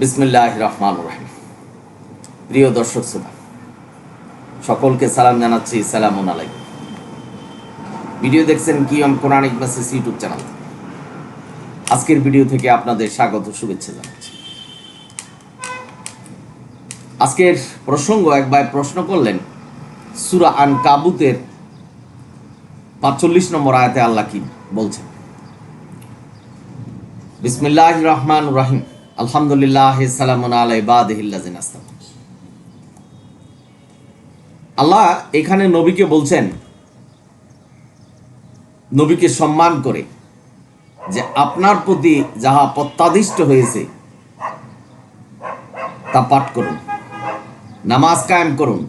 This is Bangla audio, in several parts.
বিসমিল্লাহির রহমানির রহিম। প্রিয় দর্শক শ্রোতা, সকলকে সালাম জানাচ্ছি। সালামুন আলাইকুম। ভিডিও দেখছেন কিয়ম কোরআনিক মেসেজ ইউটিউব চ্যানেল। আজকের ভিডিও থেকে আপনাদের স্বাগত, শুভেচ্ছা জানাচ্ছি। আজকের প্রসঙ্গ, এক ভাই প্রশ্ন করলেন, সূরা আনকাবুতের ৪৫ নম্বর আয়াতে আল্লাহ কি বলছেন। বিসমিল্লাহির রহমানির রহিম। আলহামদুলিল্লাহ, সালামুন আলা ইবাদিহিল্লাযিনা আসতাফা। আল্লাহ এখানে নবীকে বলছেন, নবীকে সম্মান করে, যে আপনার প্রতি যাহা প্রত্যাদিষ্ট হয়েছে তা পাঠ করুন, নামাজ কায়েম করুন।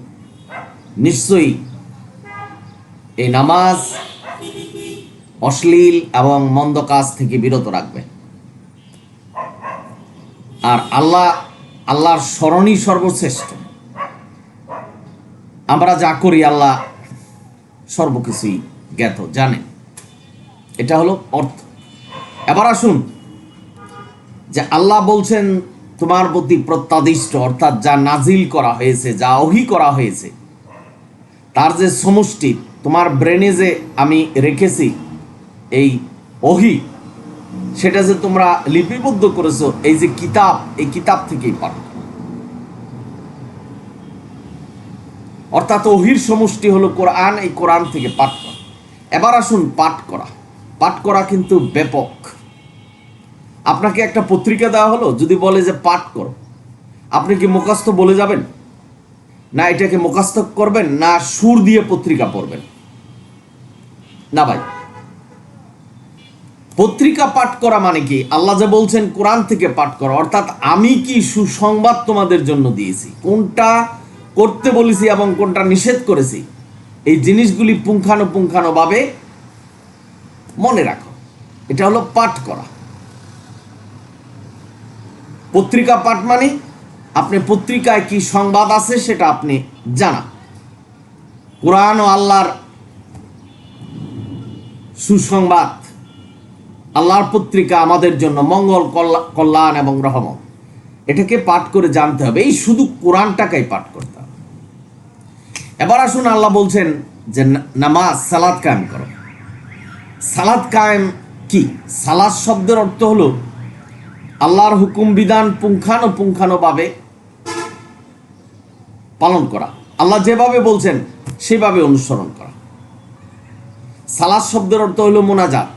নিশ্চয়ই এই নামাজ অশ্লীল এবং মন্দ কাজ থেকে বিরত রাখবে। আর আল্লাহর স্মরণই সর্বশ্রেষ্ঠ। আমরা যা করি আল্লাহ সর্বকিছুই জ্ঞাত, জানেন। এটা হলো অর্থ। এবার আসুন, যে আল্লাহ বলছেন তোমার প্রতি প্রত্যাদিষ্ট, অর্থাৎ যা নাজিল করা হয়েছে, যা ওহী করা হয়েছে, তার যে সমষ্টি তোমার ব্রেনে যে আমি রেখেছি, এই ওহী, সেটা যে তোমরা লিপিবদ্ধ করেছো, এই যে কিতাব, এই কিতাব থেকেই পাঠ। অর্থাৎ ওহীর সমষ্টি হলো কোরআন, এই কোরআন থেকে পাঠ করা। এবার আসুন, পাঠ করা কিন্তু ব্যাপক। আপনাকে একটা পত্রিকা দেওয়া হলো, যদি বলে যে পাঠ করো, আপনি কি মুখস্থ বলে যাবেন? না এটাকে মুখস্থ করবেন, না সুর দিয়ে পত্রিকা পড়বেন? না ভাই, পত্রিকা পাঠ করা মানে কি? আল্লাহ যে বলছেন কোরআন থেকে পাঠ করো, অর্থাৎ আমি কি সুসংবাদ তোমাদের জন্য দিয়েছি, কোনটা করতে বলেছি এবং কোনটা নিষেধ করেছি, এই জিনিসগুলি পুঙ্খানুপুঙ্খানুভাবে মনে রাখো। এটা হলো পাঠ করা। পত্রিকা পাঠ মানে আপনি পত্রিকায় কি সংবাদ আছে সেটা আপনি জানা। কোরআন ও আল্লাহর সুসংবাদ, আল্লাহর পত্রিকা আমাদের জন্য মঙ্গল, কল্যাণ এবং রহমত। এটাকে পাঠ করে জানতে হবে। এই শুধু কোরআনটাকেই পাঠ করতে হবে। এবার আসুন, আল্লাহ বলছেন যে নামাজ, সালাত কায়েম করো। সালাত কায়েম কি? সালাত শব্দের অর্থ হলো আল্লাহর হুকুম বিধান পুঙ্খানুপুঙ্খানুভাবে পালন করা। আল্লাহ যেভাবে বলছেন সেভাবে অনুসরণ করা। সালাত শব্দের অর্থ হলো মোনাজাত।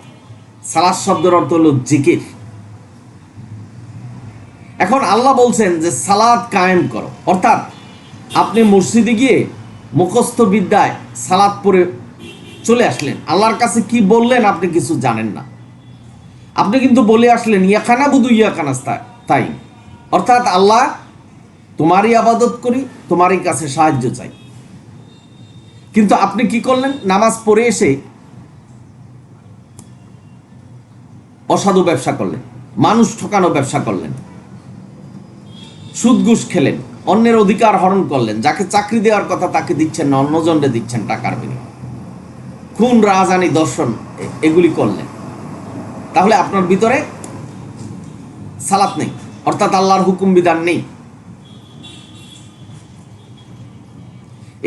সালাত শব্দের অর্থ হলো জিকির। এখন আল্লাহ বলছেন যে সালাত কায়েম করো, অর্থাৎ আপনি মসজিদে গিয়ে মুখস্থ বিদ্যায় সালাত পড়ে চলে আসলেন। আল্লাহর কাছে কি বললেন আপনি কিছু জানেন না। আপনি কিন্তু বলে আসলেন ইয়াকানা বুধু ইয়াকানাস্তা, তাই অর্থাৎ আল্লাহ তোমারই আবাদত করি, তোমারই কাছে সাহায্য চাই। কিন্তু আপনি কি করলেন? নামাজ পড়ে এসে অসাধু ব্যবসা করলেন, মানুষ ঠকানো ব্যবসা করলেন, সুদ ঘুষ খেলেন, অন্যের অধিকার হরণ করলেন, যাকে চাকরি দেওয়ার কথা তাকে দিচ্ছেন না, অন্যজনকে দিচ্ছেন টাকার বিনিময়ে, খুন, রাজহানি, দর্শন, এগুলি করলেন। তাহলে আপনার ভিতরে সালাত নেই, অর্থাৎ আল্লাহর হুকুম বিধান নেই।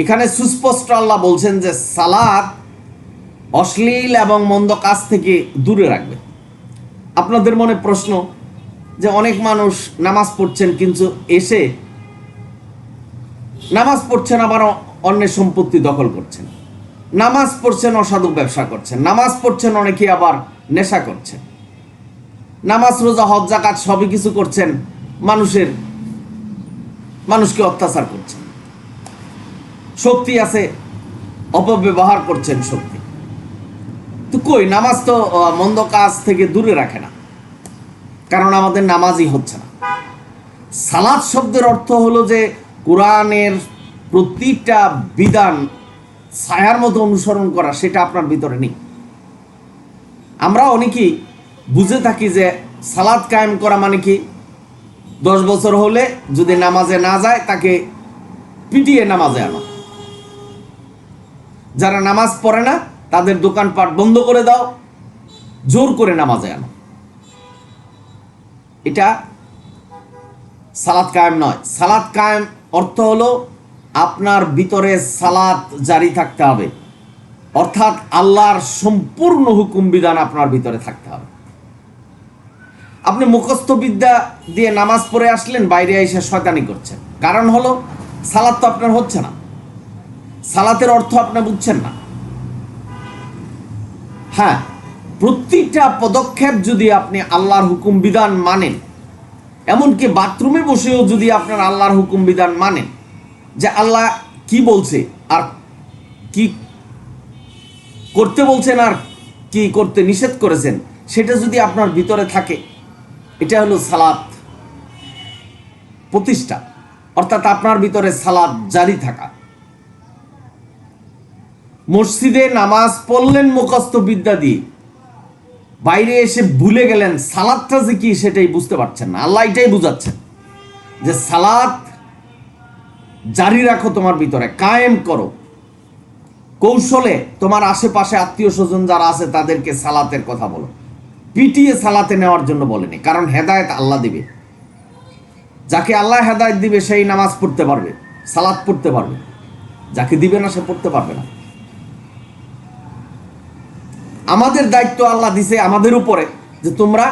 এখানে সুস্পষ্ট আল্লাহ বলছেন যে সালাত অশ্লীল এবং মন্দ কাজ থেকে দূরে রাখবে। আপনাদের মনে প্রশ্ন, যে অনেক মানুষ নামাজ পড়ছেন, কিন্তু এসে নামাজ পড়ছেন আবার অন্যের সম্পত্তি দখল করছেন, নামাজ পড়ছেন অসাধু ব্যবসা করছেন, নামাজ পড়ছেন অনেকে আবার নেশা করছেন, নামাজ, রোজা, হজ, যাকাত সবই কিছু করছেন, মানুষকে অত্যাচার করছেন, শক্তি আছে অপব্যবহার করছেন শক্তি। তো কই, নামাজ তো মন্দ কাজ থেকে দূরে রাখে না, কারণ আমাদের নামাজই হচ্ছে না। সালাত শব্দের অর্থ হলো যে কোরআনের প্রতিটা বিধান ছায়ার মতো অনুসরণ করা, সেটা আপনার ভিতরে নেই। আমরা অনেকেই বুঝে থাকি যে সালাত কায়েম করা মানে কি, 10 বছর হলে যদি নামাজে না যায় তাকে পিটিয়ে নামাজে আনা, যারা নামাজ পড়ে না তাদের দোকানপাট বন্ধ করে দাও, জোর করে নামাজে আনো। এটা সালাত কায়েম নয়। সালাত কায়েম অর্থ হলো আপনার ভিতরে সালাত জারি থাকতে হবে, অর্থাৎ আল্লাহর সম্পূর্ণ হুকুম বিধান আপনার ভিতরে থাকতে হবে। আপনি মুখস্থ বিদ্যা দিয়ে নামাজ পড়ে আসলেন, বাইরে এসে শয়তানি করছেন, কারণ হলো সালাত তো আপনার হচ্ছে না, সালাতের অর্থ আপনি বুঝছেন না। হ্যাঁ, প্রতিটা পদক্ষেপ যদি আপনি আল্লাহর হুকুম বিধান মানেন, এমনকি বাথরুমে বসেও যদি আপনার আল্লাহর হুকুম বিধান মানেন, যে আল্লাহ কি বলছে আর কি করতে বলছেন আর কি করতে নিষেধ করেছেন, সেটা যদি আপনার ভিতরে থাকে, এটা হলো সালাত প্রতিষ্ঠা, অর্থাৎ আপনার ভিতরে সালাত জারি থাকা। মসজিদে নামাজ পড়লেন মুখস্থ বিদ্যা দিয়ে, বাইরে এসে ভুলে গেলেন সালাতটা যে কি সেটাই বুঝতে পারছেন না। আল্লাহ এটাই বুঝাচ্ছেন যে সালাত জারি রাখো, তোমার ভিতরে কায়েম করো, কৌশলে তোমার আশেপাশে আত্মীয় স্বজন যারা আছে তাদেরকে সালাতের কথা বলো। পিটিয়ে সালাতে নেওয়ার জন্য বলেনি, কারণ হেদায়েত আল্লাহ দিবে, যাকে আল্লাহ হেদায়েত দিবে সেই নামাজ পড়তে পারবে, সালাত পড়তে পারবে, যাকে দিবে না সে পড়তে পারবে না। আমাদের দায়িত্ব আল্লাহ দিছে আমাদের উপরে যে তোমরা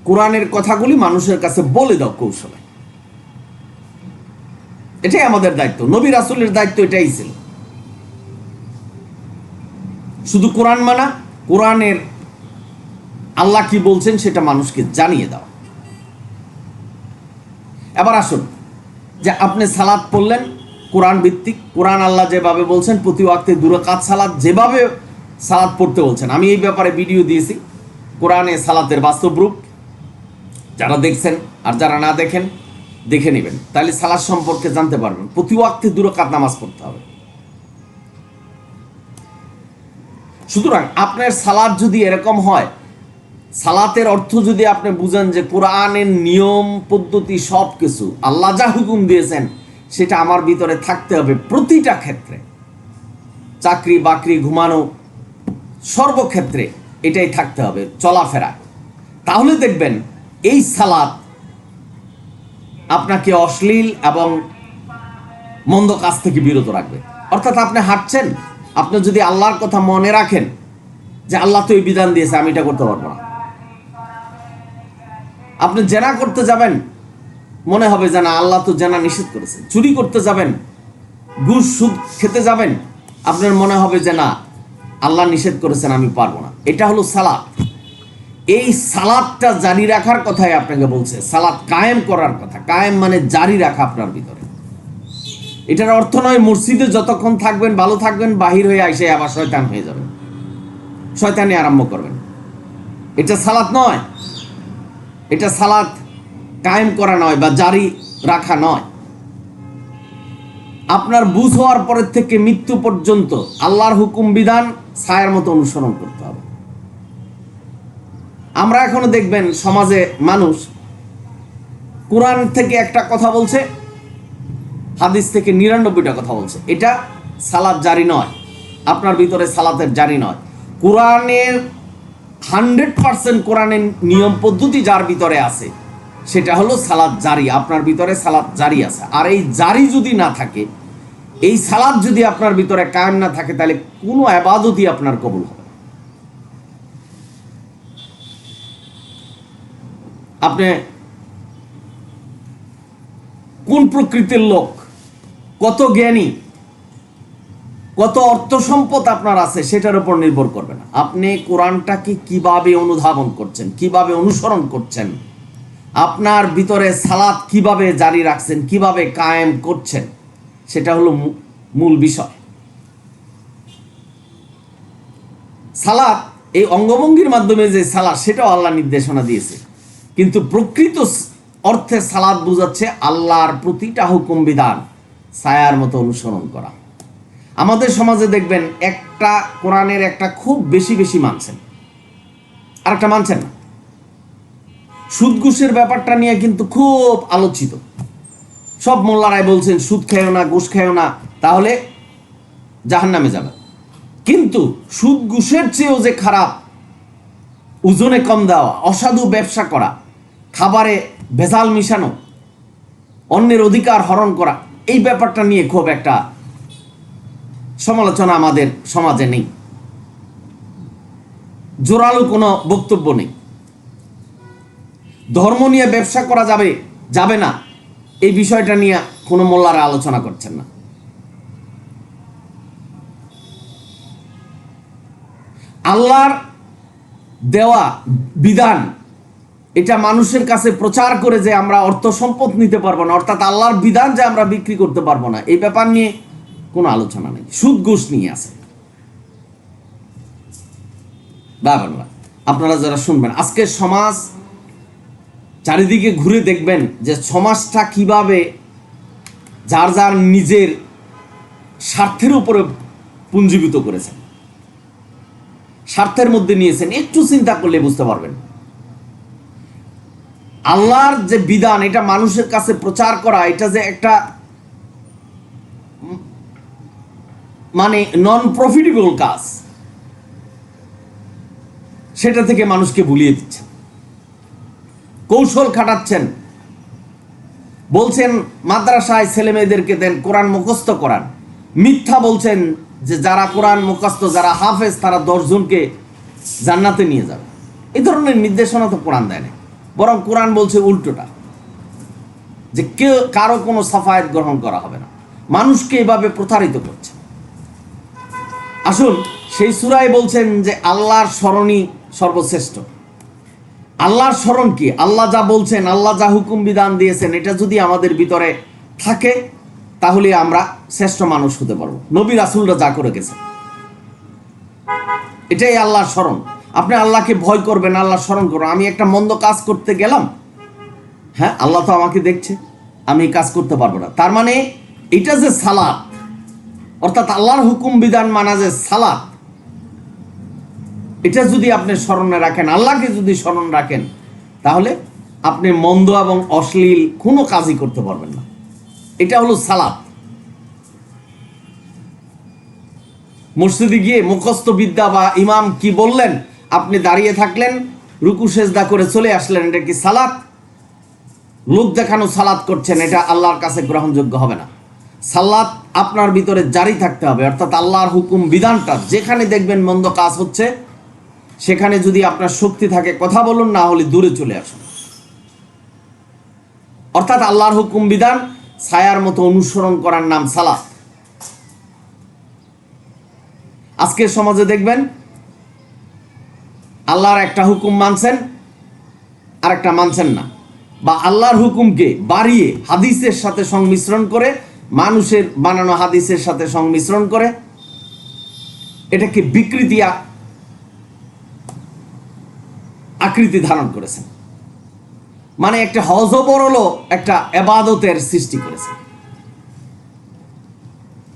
কোরআনের কথাগুলি মানুষের কাছে বলে দাও কৌশলে। এটাই আমাদের দায়িত্ব, নবী রাসূলের দায়িত্ব এটাই ছিল। শুধু কোরআন মানা, কোরআনের আল্লাহ কি বলছেন সেটা মানুষকে জানিয়ে দাও। এবার আসুন, যে আপনি সালাত পড়লেন কোরআন ভিত্তিক, কোরআন আল্লাহ যেভাবে বলছেন প্রতি ওয়াক্তে 2 রাকাত সালাত যেভাবে সালাত পড়তে বলছেন, আমি এই ব্যাপারে ভিডিও দিয়েছি, কোরআনে সালাতের বাস্তব রূপ। যারা দেখছেন আর যারা না দেখেন দেখে নেবেন, তাহলে সালাত সম্পর্কে জানতে পারবেন। প্রতি ওয়াক্তে 2 রাকাত নামাজ পড়তে হবে। সুতরাং আপনার সালাত যদি এরকম হয়, সালাতের অর্থ যদি আপনি বুঝেন যে কোরআনের নিয়ম পদ্ধতি সব কিছু আল্লাহ যা হুকুম দিয়েছেন সেটা আমার ভিতরে থাকতে হবে প্রতিটা ক্ষেত্রে, চাকরি বাকরি ঘুমানো সর্বক্ষেত্রে এটাই থাকতে হবে, চলাফেরা, তাহলে দেখবেন এই সালাত আপনাকে অশ্লীল এবং মন্দ কাজ থেকে বিরত রাখবে। অর্থাৎ আপনি হাঁটছেন, আপনি যদি আল্লাহর কথা মনে রাখেন যে আল্লাহ তো এই বিধান দিয়েছে, আমি এটা করতে পারবো না। আপনি জেনা করতে যাবেন, মনে হবে যে না আল্লাহ তো জেনা নিষেধ করেছে। চুরি করতে যাবেন, ঘুষ সুদ খেতে যাবেন, আপনার মনে হবে যে না আল্লাহ নিষেধ করেছেন, আমি পারবো না। এটা হলো সালাত। এই সালাতটা জারি রাখার কথাই আপনাকে বলছে, সালাত কায়েম করার কথা। কায়েম মানে জারি রাখা আপনার ভিতরে। এটার অর্থ নয় মসজিদে যতক্ষণ থাকবেন ভালো থাকবেন, বাহির হয়ে আইসে আবার শয়তান হয়ে যাবেন, শয়তানি আরম্ভ করবেন। এটা সালাত নয়, এটা সালাত কায়েম করা নয় বা জারি রাখা নয়। আপনার বুঝ হওয়ার পরের থেকে মৃত্যু পর্যন্ত আল্লাহর হুকুম বিধান ছায়ার মতো অনুসরণ করতে হবে। আমরা এখনো দেখবেন সমাজে মানুষ কোরআন থেকে একটা কথা বলছে, হাদিস থেকে 99টা কথা বলছে। এটা সালাত জারি নয়, আপনার ভিতরে সালাতের জারি নয়। কোরআনের 100% কোরআনের নিয়ম পদ্ধতি যার ভিতরে আছে সেটা হলো সালাত জারি, আপনার ভিতরে সালাত জারি আছে। আর এই জারি যদি না থাকে, এই সালাত যদি আপনার ভিতরে কায়েম না থাকে, তাহলে কোনো ইবাদতই আপনার কবুল হবে। আপনি কোন প্রকৃতির লোক, কত জ্ঞানী, কত অর্থ সম্পদ আপনার আছে সেটার উপর নির্ভর করবে না। আপনি কোরআনটাকে কিভাবে অনুধাবন করছেন, কিভাবে অনুসরণ করছেন, আপনার ভিতরে সালাত কিভাবে জারি রাখছেন, কিভাবে কায়েম করছেন, সেটা হলো মূল বিষয়। সালাত এই অঙ্গভঙ্গির মাধ্যমে যে সালাত, সেটাও আল্লাহ নির্দেশনা দিয়েছে, কিন্তু প্রকৃত অর্থে সালাত বোঝাচ্ছে আল্লাহর প্রতিটা হুকুম বিধান ছায়ার মতো অনুসরণ করা। আমাদের সমাজে দেখবেন একটা কোরআনের একটা খুব বেশি বেশি মানছেন, আর একটা মানছেন না। সুদ ঘুষের ব্যাপারটা নিয়ে কিন্তু খুব আলোচিত। সব মোল্লারাই বলছেন সুদ খেয়েও না, ঘুষ খেয়েও না, তাহলে জাহান্নামে যাবে। কিন্তু সুদ ঘুষের চেয়েও যে খারাপ ওজনে কম দেওয়া, অসাধু ব্যবসা করা, খাবারে ভেজাল মিশানো, অন্যের অধিকার হরণ করা, এই ব্যাপারটা নিয়ে খুব একটা সমালোচনা আমাদের সমাজে নেই, জোরালো কোনো বক্তব্য নেই। ধর্ম নিয়ে ব্যবসা করা যাবে না, এই বিষয়টা নিয়ে কোনো মোল্লারা আলোচনা করছেন না। আল্লাহর দেওয়া বিধান এটা মানুষের কাছে প্রচার করে যে আমরা অর্থ সম্পদ নিতে পারবো না, অর্থাৎ আল্লাহর বিধান যে আমরা বিক্রি করতে পারবো না, এই ব্যাপার নিয়ে কোনো আলোচনা নেই। সুদ ঘুষ নিয়ে আছে। বাবা, আপনারা যারা শুনবেন, আজকে সমাজ চারিদিকে ঘুরে দেখবেন যে সমাজটা কিভাবে যার যার নিজের স্বার্থের উপরে পুঞ্জীভূত করেছেন, স্বার্থের মধ্যে নিয়েছেন। একটু চিন্তা করলে বুঝতে পারবেন আল্লাহর যে বিধান এটা মানুষের কাছে প্রচার করা, এটা যে একটা মানে নন প্রফিটেবল কাজ, সেটা থেকে মানুষকে ভুলিয়ে দিচ্ছে। কৌশল খাটাচ্ছেন, বলছেন মাদ্রাসায় ছেলে মেয়েদেরকে দেন কোরআন মুখস্থ করান, মিথ্যা বলছেন যে যারা কোরআন মুখস্থ, যারা হাফেজ, তারা 10 জনকে জান্নাতে নিয়ে যাবে। এই ধরনের নির্দেশনা তো কোরআন দেয় না, বরং কোরআন বলছে উল্টোটা, যে কেউ কারো কোনো সাফায়াত গ্রহণ করা হবে না। মানুষকে এভাবে প্রতারিত করছে। আসুন, সেই সূরায় বলছেন যে আল্লাহর স্মরণই সর্বশ্রেষ্ঠ। আল্লাহর স্মরণ কি? আল্লাহ যা বলছেন, আল্লাহ যা হুকুম বিধান দিয়েছেন, এটা যদি আমাদের ভিতরে থাকে তাহলে আমরা শ্রেষ্ঠ মানুষ হতে পারবো। নবী রাসূলরা যা করে গেছেন, এটাই আল্লাহর স্মরণ। আপনি আল্লাহকে ভয় করবেন, আল্লাহ স্মরণ করবেন। আমি একটা মন্দ কাজ করতে গেলাম, হ্যাঁ, আল্লাহ তো আমাকে দেখছে, আমি কাজ করতে পারবো না। তার মানে এটা যে সালাত, অর্থাৎ আল্লাহর হুকুম বিধান মানা যে সালাত, এটা যদি আপনি স্মরণে রাখেন, আল্লাহকে যদি স্মরণ রাখেন, তাহলে আপনি মন্দ এবং অশ্লীল কোনো কাজই করতে পারবেন না। এটা হলো সালাত। মসজিদে গিয়ে মুখস্থ বিদ্যা বা ইমাম কি বললেন, আপনি দাঁড়িয়ে থাকলেন, রুকু সেজদা করে চলে আসলেন, এটা কি সালাত? লোক দেখানো সালাত করছেন, এটা আল্লাহর কাছে গ্রহণযোগ্য হবে না। সালাত আপনার ভিতরে জারি থাকতে হবে, অর্থাৎ আল্লাহর হুকুম বিধানটা যেখানে দেখবেন মন্দ কাজ হচ্ছে, সেখানে যদি আপনার শক্তি থাকে কথা বলুন, না হলে দূরে চলে আসুন। অর্থাৎ আল্লাহর হুকুম বিধান ছায়ার মতো অনুসরণ করার নাম সালাত। আজকের সমাজে দেখবেন আল্লাহর একটা হুকুম মানছেন আর একটা মানছেন না, বা আল্লাহর হুকুমকে বাড়িয়ে হাদিসের সাথে সংমিশ্রণ করে, মানুষের বানানো হাদিসের সাথে সংমিশ্রণ করে এটাকে বিকৃতি আকৃতি ধারণ করেছেন। মানে একটা হজবরল একটা ইবাদতের সৃষ্টি করেছে।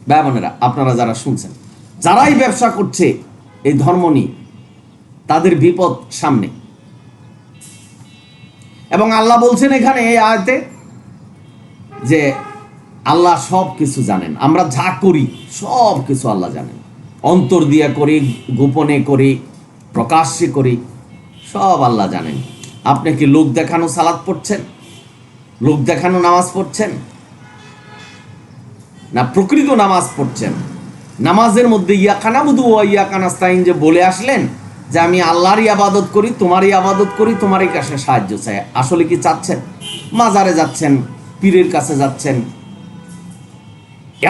ভাই বোনেরা, আপনারা যারা শুনছেন, যারাই ব্যবসা করছে এই ধর্ম নিয়ে, তাদের বিপদ সামনে। এবং আল্লাহ বলছেন এখানে এই আয়াতে যে আল্লাহ সব কিছু জানেন। আমরা যা করি সব কিছু আল্লাহ জানেন। অন্তর দিয়া করি, গোপনে করি, প্রকাশ্যে করি, সব আল্লাহ জানেন। আপনি কি লোক দেখানো সালাত পড়ছেন, লোক দেখানো নামাজ পড়ছেন, না প্রকৃত নামাজ পড়ছেন? নামাজের মধ্যে ইয়াকা নাবুদু ওয়া ইয়াকা নাস্তাইন যে বলে আসলেন যে আমি আল্লাহরই ইবাদত করি, তোমারই ইবাদত করি, তোমারই কাছে সাহায্য চাই, আসলে কি চাচ্ছেন? মাজারে যাচ্ছেন, পীরের কাছে যাচ্ছেন,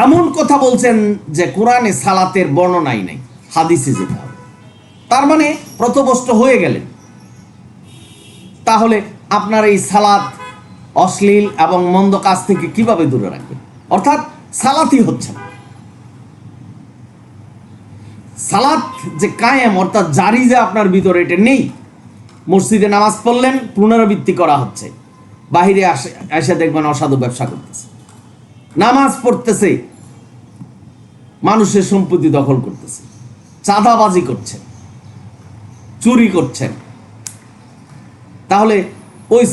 এমন কথা বলছেন যে কোরআনে সালাতের বর্ণনাই নাই, হাদিসে যেতে হবে। তার মানে প্রতবষ্ট হয়ে গেলেন। তাহলে আপনার এই সালাত অশ্লীল এবং মন্দ কাজ থেকে কিভাবে দূরে রাখবেন? অর্থাৎ সালাতই হচ্ছে না। সালাত যে কায়েম, অর্থাৎ জারি যে আপনার ভিতরে, এটা নেই। মসজিদে নামাজ পড়লেন, পুনরাবৃত্তি করা হচ্ছে, বাহিরে এসে দেখবেন অসাধু ব্যবসা করতেছে, নামাজ পড়তেছে, মানুষের সম্পত্তি দখল করতেছে, চাঁদাবাজি করছেন, চুরি করছেন। তাহলে ওই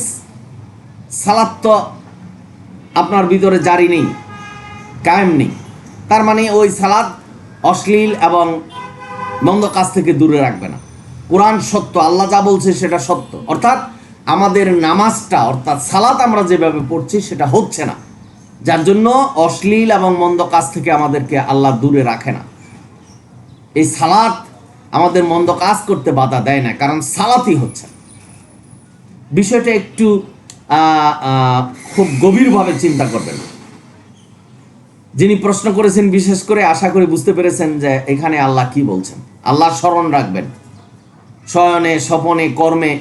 সালাত তো আপনার ভিতরে জারি নেই, কায়েম নেই। তার মানে ওই সালাত অশ্লীল এবং মন্দ কাজ থেকে দূরে রাখবে না। কোরআন সত্য, আল্লাহ যা বলছে সেটা সত্য। অর্থাৎ আমাদের নামাজটা অর্থাৎ সালাত আমরা যেভাবে পড়ছি সেটা হচ্ছে না, যার জন্য অশ্লীল এবং মন্দ কাজ থেকে আমাদেরকে আল্লাহ দূরে রাখে না। এই সালাত আমাদের মন্দ কাজ করতে বাধা দেয় না, কারণ সালাতই হচ্ছে। বিষয়টা একটু খুব গভীরভাবে চিন্তা করবেন। যিনি প্রশ্ন করেছেন বিশেষ করে আশা করি বুঝতে পেরেছেন যে এখানে আল্লাহ কি বলছেন। আল্লাহর স্মরণ রাখবেন, শয়নে স্বপনে কর্মে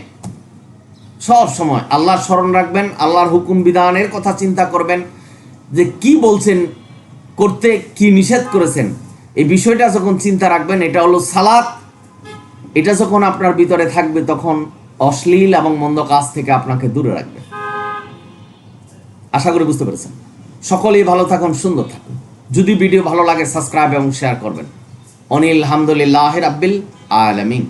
সব সময় আল্লাহর স্মরণ রাখবেন, আল্লাহর হুকুম বিধানের কথা চিন্তা করবেন যে কি বলছেন করতে, কি নিষেধ করেছেন। এই বিষয়টা যখন চিন্তা রাখবেন, এটা হলো সালাত, এটা যখন আপনার ভিতরে থাকবে তখন অশ্লীল এবং মন্দ কাজ থেকে আপনাকে দূরে রাখবে। আশা করি বুঝতে পেরেছেন। সকলেই ভালো থাকুন, সুন্দর থাকুন। যদি ভিডিও ভালো লাগে সাবস্ক্রাইব এবং শেয়ার করবেন। অনিল হামদুলিল্লাহ রাব্বিল আলামিন।